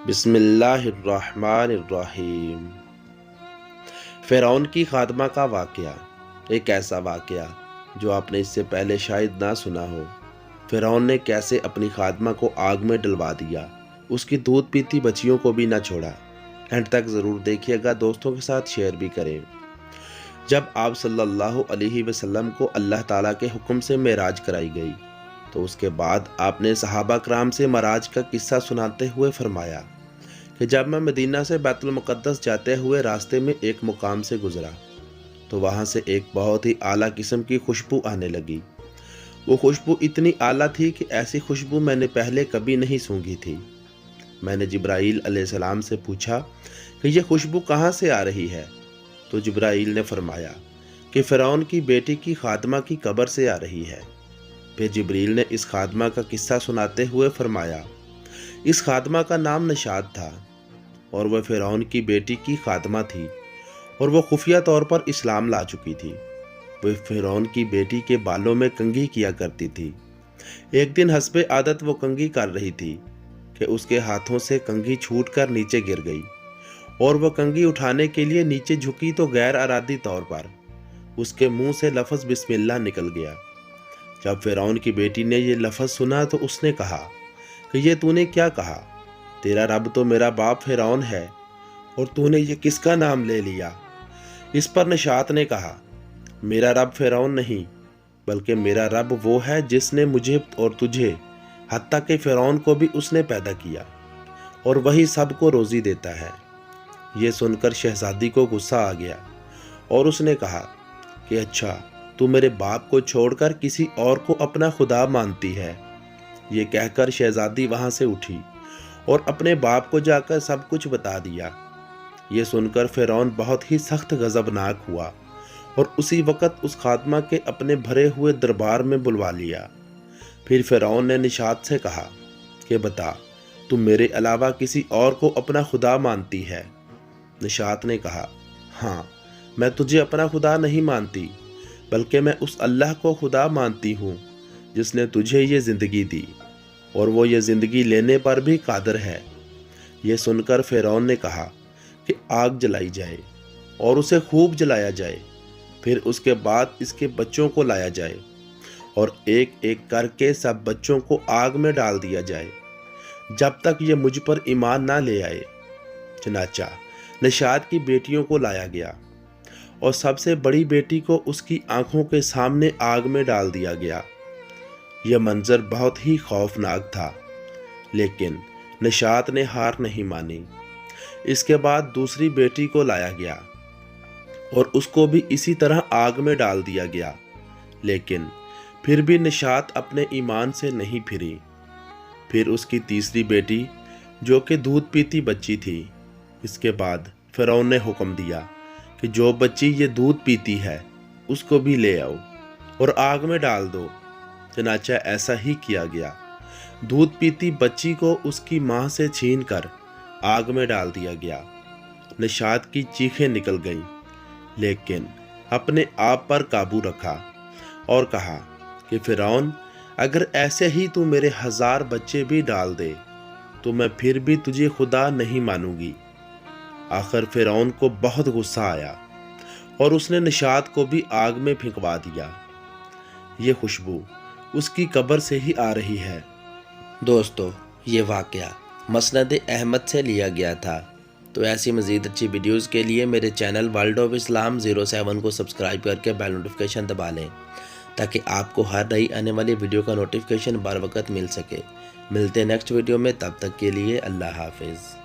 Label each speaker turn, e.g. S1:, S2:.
S1: بسم اللہ الرحمن الرحیم۔ فرعون کی خاتمہ کا واقعہ، ایک ایسا واقعہ جو آپ نے اس سے پہلے شاید نہ سنا ہو۔ فرعون نے کیسے اپنی خاتمہ کو آگ میں ڈلوا دیا، اس کی دودھ پیتی بچیوں کو بھی نہ چھوڑا۔ اینڈ تک ضرور دیکھیے گا، دوستوں کے ساتھ شیئر بھی کریں۔ جب آپ صلی اللہ علیہ وسلم کو اللہ تعالیٰ کے حکم سے معراج کرائی گئی تو اس کے بعد آپ نے صحابہ کرام سے معراج کا قصہ سناتے ہوئے فرمایا کہ جب میں مدینہ سے بیت المقدس جاتے ہوئے راستے میں ایک مقام سے گزرا تو وہاں سے ایک بہت ہی اعلیٰ قسم کی خوشبو آنے لگی۔ وہ خوشبو اتنی اعلیٰ تھی کہ ایسی خوشبو میں نے پہلے کبھی نہیں سونگھی تھی۔ میں نے جبرائیل علیہ السلام سے پوچھا کہ یہ خوشبو کہاں سے آ رہی ہے؟ تو جبرائیل نے فرمایا کہ فرعون کی بیٹی کی خاتمہ کی قبر سے آ رہی ہے۔ پھر جبریل نے اس خاتمہ کا قصہ سناتے ہوئے فرمایا، اس خاتمہ کا نام نشاط تھا اور وہ فرعون کی بیٹی کی خاتمہ تھی اور وہ خفیہ طور پر اسلام لا چکی تھی۔ وہ فرعون کی بیٹی کے بالوں میں کنگھی کیا کرتی تھی۔ ایک دن حسب عادت وہ کنگھی کر رہی تھی کہ اس کے ہاتھوں سے کنگھی چھوٹ کر نیچے گر گئی اور وہ کنگھی اٹھانے کے لیے نیچے جھکی تو غیر ارادی طور پر اس کے منہ سے لفظ بسم اللہ نکل گیا۔ جب فرعون کی بیٹی نے یہ لفظ سنا تو اس نے کہا کہ یہ تو نے کیا کہا؟ تیرا رب تو میرا باپ فرعون ہے اور تو نے یہ کس کا نام لے لیا؟ اس پر نشاط نے کہا، میرا رب فرعون نہیں بلکہ میرا رب وہ ہے جس نے مجھے اور تجھے، حتیٰ کہ فرعون کو بھی اس نے پیدا کیا، اور وہی سب کو روزی دیتا ہے۔ یہ سن کر شہزادی کو غصہ آ گیا اور اس نے کہا کہ اچھا، تو میرے باپ کو چھوڑ کر کسی اور کو اپنا خدا مانتی ہے۔ یہ کہہ کر شہزادی وہاں سے اٹھی اور اپنے باپ کو جا کر سب کچھ بتا دیا۔ یہ سن کر فرعون بہت ہی سخت غضبناک ہوا اور اسی وقت اس خاتمہ کے اپنے بھرے ہوئے دربار میں بلوا لیا۔ پھر فرعون نے نشاط سے کہا کہ بتا، تم میرے علاوہ کسی اور کو اپنا خدا مانتی ہے؟ نشاط نے کہا، ہاں، میں تجھے اپنا خدا نہیں مانتی بلکہ میں اس اللہ کو خدا مانتی ہوں جس نے تجھے یہ زندگی دی اور وہ یہ زندگی لینے پر بھی قادر ہے۔ یہ سن کر فرعون نے کہا کہ آگ جلائی جائے اور اسے خوب جلایا جائے، پھر اس کے بعد اس کے بچوں کو لایا جائے اور ایک ایک کر کے سب بچوں کو آگ میں ڈال دیا جائے جب تک یہ مجھ پر ایمان نہ لے آئے۔ چنانچہ نشاط کی بیٹیوں کو لایا گیا اور سب سے بڑی بیٹی کو اس کی آنکھوں کے سامنے آگ میں ڈال دیا گیا۔ یہ منظر بہت ہی خوفناک تھا، لیکن نشاط نے ہار نہیں مانی۔ اس کے بعد دوسری بیٹی کو لایا گیا اور اس کو بھی اسی طرح آگ میں ڈال دیا گیا، لیکن پھر بھی نشاط اپنے ایمان سے نہیں پھری۔ پھر اس کی تیسری بیٹی جو کہ دودھ پیتی بچی تھی۔ اس کے بعد فرعون نے حکم دیا کہ جو بچی یہ دودھ پیتی ہے اس کو بھی لے آؤ اور آگ میں ڈال دو۔ چنانچہ ایسا ہی کیا گیا۔ دودھ پیتی بچی کو اس کی ماں سے چھین کر آگ میں ڈال دیا گیا۔ نشاط کی چیخیں نکل گئیں، لیکن اپنے آپ پر قابو رکھا اور کہا کہ فرعون، اگر ایسے ہی تو میرے 1000 بچے بھی ڈال دے تو میں پھر بھی تجھے خدا نہیں مانوں گی۔ آخر فرعون کو بہت غصہ آیا اور اس نے نشاط کو بھی آگ میں پھینکوا دیا۔ یہ خوشبو اس کی قبر سے ہی آ رہی ہے۔ دوستو، یہ واقعہ مسند احمد سے لیا گیا تھا۔ تو ایسی مزید اچھی ویڈیوز کے لیے میرے چینل ورلڈ آف اسلام 07 کو سبسکرائب کر کے بیل نوٹیفیکیشن دبا لیں تاکہ آپ کو ہر نئی آنے والی ویڈیو کا نوٹیفیکیشن بر وقت مل سکے۔ ملتے ہیں نیکسٹ ویڈیو میں، تب تک کے لیے اللہ حافظ۔